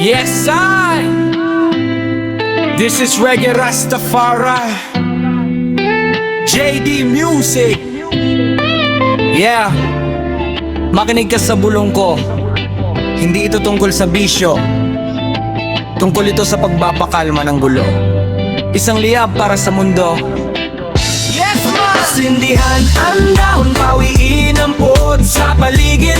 Yes, This is Reggae Rastafari, JD Music. Yeah, makinig ka sa bulong ko. Hindi ito tungkol sa bisyo, tungkol ito sa pagpapakalma ng gulo. Isang liyab para sa mundo. Yes, ma! Sindihan ang dahon, pawiin ang pod sa paligid.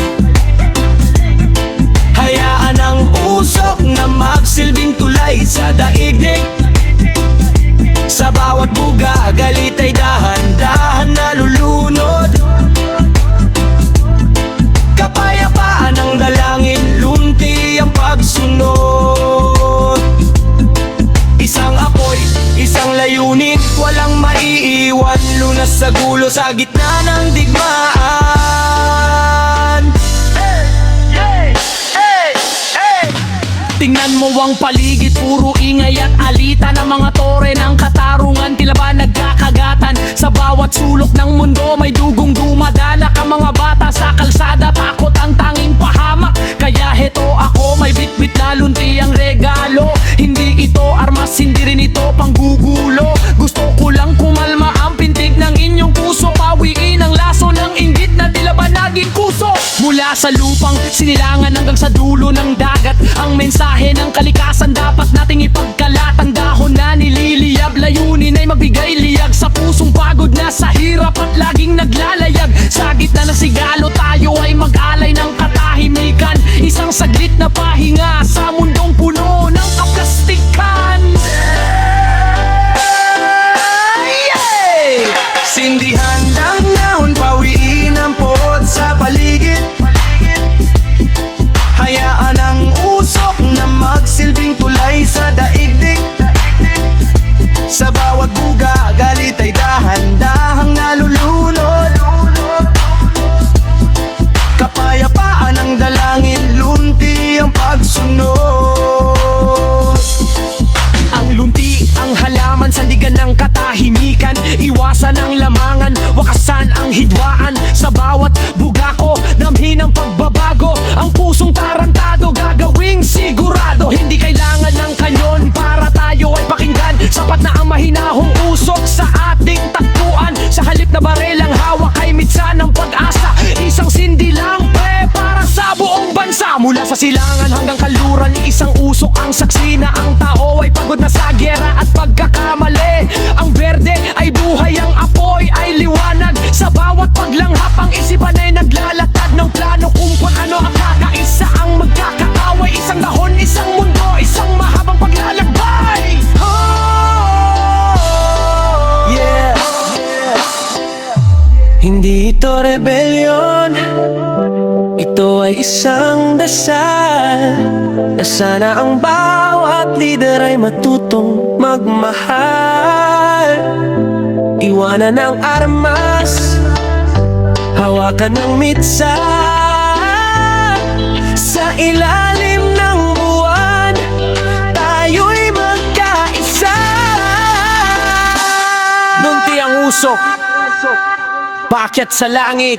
Hayaan ang usok na magsilbing tulay sa daigdig. Sa bawat buga, galit ay dahan-dahan nalulunod. Kapayapaan ang dalangin, lunti ang pagsunod. Isang apoy, isang layunin, walang maiiwan. Lunas sa gulo sa gitna ng digmaan. Tingnan mo ang paligid, puro ingay at alita ng mga tore ng katarungan. Tila ba nagkakagatan? Sa bawat sulok ng mundo may dugong dumadalak. Ang mga bata sa kalsada, takot ang tanging pahamak. Kaya heto ako, may bitbit na lunti ang regalo. Hindi ito armas, hindi rin ito panggugulo. Gusto ko lang kumalma ang pintig ng inyong puso. Pawiin ang laso ng inggit na tila ba naging kuso. Mula sa lupang sinilangan hanggang sa dulo ng dagat, ang mensahe ng kalikasan dapat nating ipagkalat. Ang dahon na nililiyab, layunin ay magbigay liyag sa pusong pagod na sa hirap at laging naglalayag. Sa gitna ng sigalo tayo ay mag-alay ng katahimikan. Isang saglit na pahinga sa mundong puno ng kaplastikan. Sindihan ng dahon, pawiin ang pod sa paligid. Hayaan ang usok na magsilbing tulay sa daigdig. Sa bawat buga, galit ay dahan-dahang nalulunod. Kapayapaan ang dalangin, lunti ang pagsunod. Ang lunti, ang halaman, sandigan ng katahimikan. Iwasan ang lamangan, wakasan ang hidwaan. Sa bawat buga ko, damhin ang pagbabago. Ang pusong tarantado, gagawing sigurado. Hindi kailangan ng kanyon para tayo ay pakinggan. Sapat na ang mahinahong usok sa ating tagpuan. Sa halip na barelang hawak ay mitsan ng pag-asa. Isang sindi lang pre para sa buong bansa. Mula sa silangan hanggang kaluran, isang usok ang saksi na ang tao ay pagod na sa gyera at pagkakamali. Ang berde ay buhay, ang apoy ay liwanag. Sa bawat paglanghap ang isipan ay naglalatag ng plano kung paano ang kakaisa ang magkakaaway. Isang dahon, isang mundo, isang mahabang paglalakbay. Yeah. Hindi ito rebellion, ito ay isang dasal na sana ang bawat leader ay matutong magmahal. Iwanan ang armas, hawakan ng mitsa. Sa ilalim ng buwan, tayo'y magkaisa. Nunti ang usok, paakyat sa langit,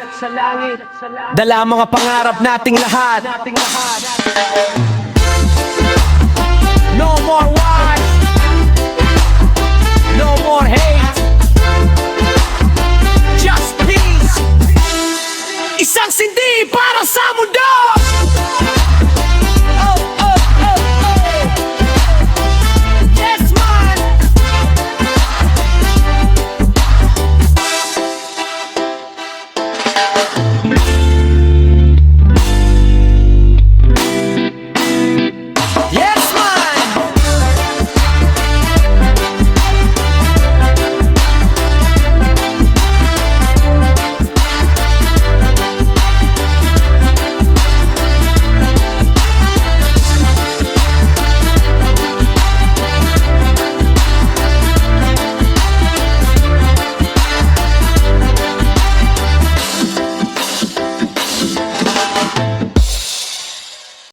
dala mga pangarap nating lahat. No more war, no more hate, just peace. Isang sindi para sa mundo.